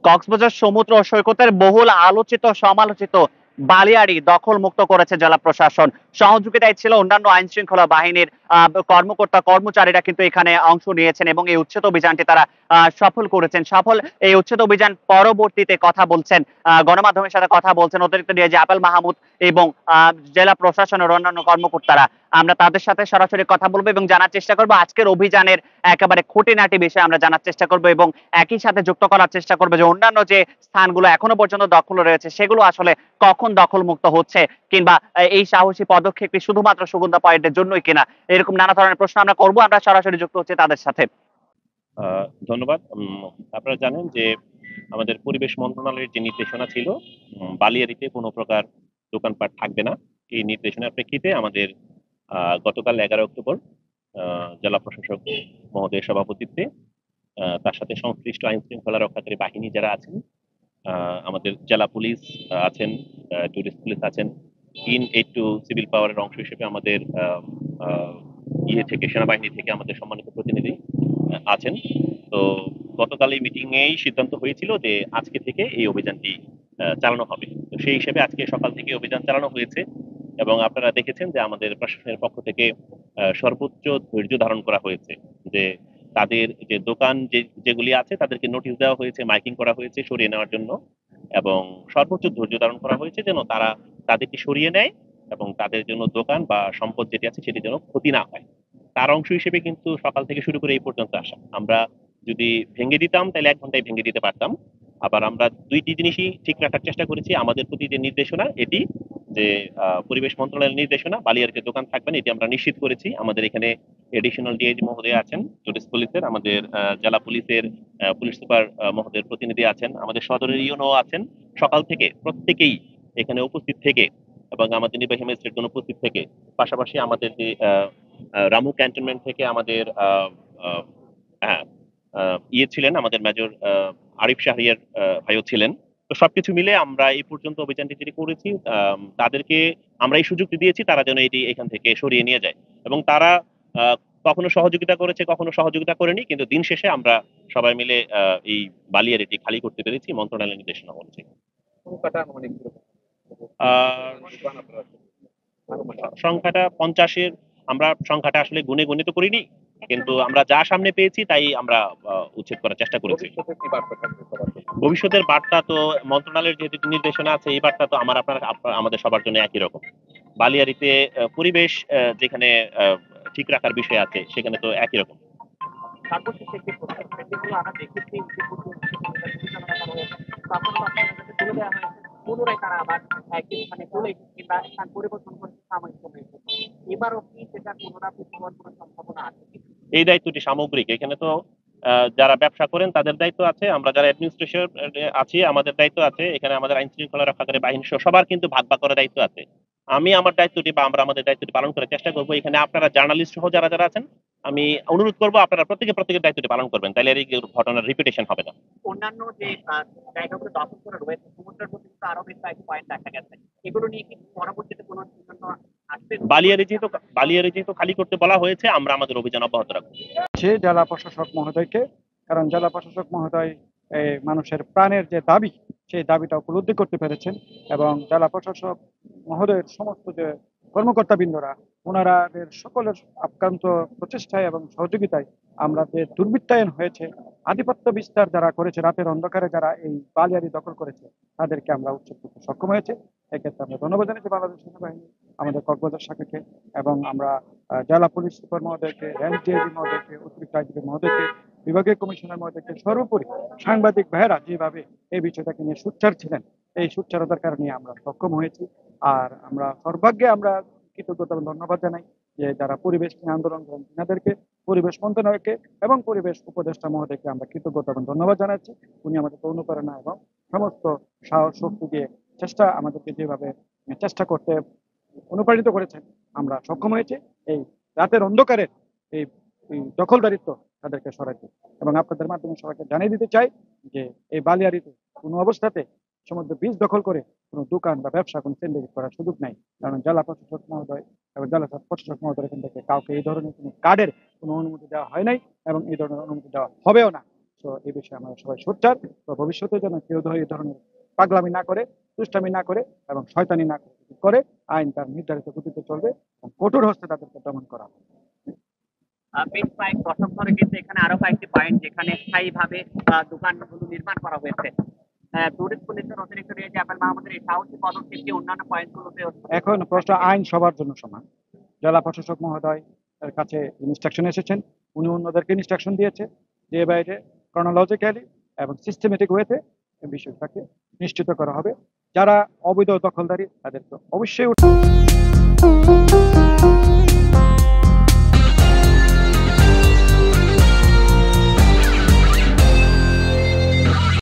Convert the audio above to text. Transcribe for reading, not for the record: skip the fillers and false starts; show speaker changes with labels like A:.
A: কক্সবাজার সমুদ্র সৈকতের বহুল আলোচিত সমালোচিত বালিয়াড়ি দখল মুক্ত করেছে জেলা প্রশাসন। সহযোগিতায় ছিল অন্যান্য আইন শৃঙ্খলা বাহিনীর কর্মকর্তা কর্মচারীরা কিন্তু এখানে অংশ নিয়েছেন এবং এই উচ্ছেদ অভিযানটি তারা সফল করেছেন। এই উচ্ছেদ অভিযান পরবর্তীতে কথা বলছেন, গণমাধ্যমের সাথে কথা বলছেন অতিরিক্ত ডিআইজি আবেল মাহমুদ এবং জেলা প্রশাসনের অন্যান্য কর্মকর্তারা। আমরা তাদের সাথে সরাসরি কথা বলবো এবং জানার চেষ্টা করবো আজকের অভিযানের একেবারে খুঁটিনাটি বিষয়ে আমরা জানার চেষ্টা করব এবং একই সাথে যুক্ত করার চেষ্টা করবো যে অন্যান্য যে স্থানগুলো এখনো পর্যন্ত দখল রয়েছে সেগুলো আসলে কখন দখল মুক্ত হচ্ছে, কিংবা এই সাহসী পদক্ষেপটি শুধুমাত্র সুগন্ধা পয়েন্টের জন্যই কিনা, এরকম নানা ধরনের প্রশ্ন আমরা করবো। আমরা সরাসরি যুক্ত হচ্ছে তাদের সাথে।
B: ধন্যবাদ। আপনারা জানেন যে আমাদের পরিবেশ মন্ত্রণালয়ের যে নির্দেশনা ছিল বালিয়াড়িতে কোনো প্রকার দোকানপাট থাকবে না, এই নির্দেশনার প্রেক্ষিতে আমাদের গতকাল 11 অক্টোবর জেলা প্রশাসক মহোদয়ের সভাপতিত্বে তার সাথে সংশ্লিষ্ট আইন শৃঙ্খলা রক্ষাকারী বাহিনী যারা আছেন, আমাদের জেলা পুলিশ আছেন, টুরিস্ট পুলিশ আছেন, টু সিভিল পাওয়ারের অংশ হিসেবে আমাদের সেনাবাহিনী থেকে আমাদের সম্মানিত প্রতিনিধি আছেন। তো গতকাল এই মিটিংয়েই সিদ্ধান্ত হয়েছিল যে আজকে থেকে এই অভিযানটি চালানো হবে। তো সেই হিসেবে আজকে সকাল থেকে অভিযান চালানো হয়েছে এবং আপনারা দেখেছেন যে আমাদের প্রশাসনের পক্ষ থেকে সর্বোচ্চ ধৈর্য ধারণ করা হয়েছে, যে তাদের যে দোকান যেগুলি আছে তাদেরকে নোটিশ দেওয়া হয়েছে, মাইকিং করা হয়েছে সরিয়ে নেওয়ার জন্য, এবং সর্বোচ্চ ধৈর্য ধারণ করা হয়েছে যেন তারা তাদেরকে সরিয়ে নেয় এবং তাদের জন্য দোকান বা সম্পদ যেটি আছে সেটি যেন ক্ষতি না হয়। তার অংশ হিসেবে কিন্তু সকাল থেকে শুরু করে এই পর্যন্ত আসা, আমরা যদি ভেঙে দিতাম তাহলে 1 ঘন্টায় ভেঙে দিতে পারতাম। আবার আমরা দুইটি জিনিসই ঠিক রাখার চেষ্টা করেছি। আমাদের প্রতি যে নির্দেশনা এটি, যে পরিবেশ মন্ত্রণালয়ের নির্দেশনা বালিয়াড়িতে দোকান থাকবেন, এটি আমরা নিশ্চিত করেছি। আমাদের এখানে এডিশনাল ডিআইজি মহোদয় আছেন, টুরিস্ট পুলিশের, আমাদের জেলা পুলিশের পুলিশ সুপার মহোদয়ের প্রতিনিধি আছেন, আমাদের সদরের ইউনো আছেন। সকাল থেকে প্রত্যেকেই এখানে উপস্থিত থেকে এবং আমাদের নির্বাহী ম্যাজিস্ট্রেটগণ উপস্থিত থেকে, পাশাপাশি আমাদের যে রামু ক্যান্টনমেন্ট থেকে আমাদের হ্যাঁ ছিলেন, আমাদের মেজর আরিফ শাহরিয়ার ভাইও ছিলেন। তো সবকিছু মিলে আমরা এই পর্যন্ত অভিযানটি যেটি করেছি, তাদেরকে আমরা এই সুযোগটি দিয়েছি তারা যেন এটি এখান থেকে সরিয়ে নিয়ে যায়, এবং তারা কখনো সহযোগিতা করেছে কখনো সহযোগিতা করেনি, কিন্তু দিন শেষে আমরা সবাই মিলে এই বালিয়াড়িটি খালি করতে পেরেছি মন্ত্রণালয়ের নির্দেশনা অনুযায়ী। সংখ্যাটা 50-এর, আমরা সংখ্যাটা আসলে গুনে গুনে তো করিনি, কিন্তু আমরা যা সামনে পেয়েছি তাই আমরা উচ্ছেদ করার চেষ্টা করেছি। ভবিষ্যতের বার্তা তো মন্ত্রণালয়ের যেহেতু নির্দেশনা আছে, এই বার্তা তো আমাদের সবার জন্য একই রকম। বালিয়াড়িতে পরিবেশ যেখানে ঠিক রাখার বিষয় আছে সেখানে তো একই রকম।
A: পুনরায় তারা আবার মানে চলে কিংবা স্থান পরিবর্তন করতে সাময়িক সময়ের জন্য, এবারও কি সেটা পুনরাবৃত্তি হওয়ার কোনো সম্ভাবনা আছে?
B: এই দায়িত্বটি সামগ্রিক, এখানে তো যারা ব্যবসা করেন তাদের দায়িত্ব আছে, আমরা যারা অ্যাডমিনিস্ট্রেশন আছি আমাদের দায়িত্ব আছে, এখানে আমাদের আইন শৃঙ্খলা রক্ষাকারী বাহিনী সবার কিন্তু ভাগ ভাগ করার দায়িত্ব আছে। আমি আমার দায়িত্বটি বা আমরা আমাদের দায়িত্বটি পালন করার চেষ্টা করবো। এখানে আপনারা জার্নালিস্ট সহ যারা যারা আছেন, আমি অনুরোধ করবো আপনারা প্রত্যেকের দায়িত্বটি পালন করবেন, তাহলে এই ঘটনার রিপিটেশন হবে না।
A: অন্যান্য যে জায়গাগুলো দখল করে রয়েছে সমুদ্রের মধ্যে কিন্তু আরো বেশ কয়েকটি পয়েন্ট দেখা গেছে, এগুলো নিয়ে কি পরবর্তীতে কোনো সিদ্ধান্ত আসবে?
B: বালিয়াড়ি যেহেতু খালি করতে বলা হয়েছে, আমরা আমাদের অভিযান অব্যাহত রাখবো।
C: জেলা প্রশাসক মহোদয়কে, কারণ জেলা প্রশাসক মহোদয় মানুষের প্রাণের যে দাবি সেই দাবিটা উপলব্ধি করতে পেরেছেন, এবং জেলা প্রশাসক মহোদয়ের সমস্ত যে কর্মকর্তাবৃন্দরা ওনারা সকলের আক্রান্ত প্রচেষ্টায় এবং সহযোগিতায় আমরা যে দুর্বৃত্তায়ন হয়েছে, আধিপত্য বিস্তার যারা করেছে, রাতের অন্ধকারে যারা এই বালিয়াড়ি দখল করেছে তাদেরকে আমরা উচ্ছেদ করতে সক্ষম হয়েছে। এক্ষেত্রে আমরা ধন্যবাদ জানাচ্ছি বাংলাদেশ সেনাবাহিনী, আমাদের কক্সবাজার শাখাকে, এবং আমরা জেলা পুলিশ সুপার মহোদয়কে, রেঞ্জ ডিআইজি মহোদয়কে, অতিরিক্ত আইজিপি মহোদয়কে, বিভাগীয় কমিশনার মহোদয়কে, সর্বোপরি সাংবাদিক ভাইয়েরা যেভাবে এই বিষয়টাকে নিয়ে সোচ্চার ছিলেন, এই সোচ্চারতার কারণে আমরা সক্ষম হয়েছি। আর আমরা সর্বাগ্যে আমরা কৃতজ্ঞতা এবং ধন্যবাদ জানাই যে যারা পরিবেশ নিয়ে আন্দোলন করেন তিনাদেরকে, পরিবেশ মন্ত্রণালয়কে এবং পরিবেশ উপদেষ্টা মহোদয়কে আমরা কৃতজ্ঞতা এবং ধন্যবাদ জানাচ্ছি। উনি আমাদেরকে অনুপ্রেরণা এবং সমস্ত সাহস শক্তি দিয়ে আমাদেরকে যেভাবে চেষ্টা করতে অনুপ্রাণিত করেছেন, আমরা সক্ষম হয়েছি এই রাতের অন্ধকারের এই দখলদারিত্ব তাদেরকে সরাইতে। এবং আপনাদের মাধ্যমে সবাইকে জানিয়ে দিতে চাই যে এই বালিয়াড়িতে কোনো অবস্থাতে সমুদ্র বীজ দখল করে কোনো দোকান বা ব্যবসা কোনো কেন্দ্রীভূত করার সুযোগ নাই, কারণ জেলা প্রশাসক মহোদয় এবং জেলা প্রশাসক মহোদয় এখান থেকে কাউকে এই ধরনের কোনো কার্ডের কোনো অনুমতি দেওয়া হয় নাই এবং এই ধরনের অনুমতি দেওয়া হবেও না। তো এই বিষয়ে আমরা সবাই সোচ্চার। তো ভবিষ্যতে যেন কেউ এই ধরনের পাগলামি না করে, দুষ্টামি না করে এবং শয়তানি না করে, আইন তার নির্ধারিত গতিতে চলবে এবং কঠোর হস্তে তাদেরকে দমন করা হবে।
A: বেশ কয়েক দশক ধরে কিন্তু এখানে আরো কয়েকটি পয়েন্ট যেখানে স্থায়ীভাবে দোকানগুলো নির্মাণ করা হয়েছে। টুরিস্ট পুলিশের অতিরিক্ত ডিআইজি আবেল মাহমুদের এই সাহসী পদক্ষেপটি অন্যান্য পয়েন্টগুলোতে
C: এখন প্রশ্ন, আইন সবার জন্য সমান। জেলা প্রশাসক মহোদয় এর কাছে ইনস্ট্রাকশন এসেছেন, উনি অন্যদেরকে ইনস্ট্রাকশন দিয়েছে যে বাইরে ক্রনোলজিক্যালি এবং সিস্টেমেটিক ওয়েতে এই বিষয়টাকে নিশ্চিত করা হবে। যারা অবৈধ দখলদারি তাদেরকে অবশ্যই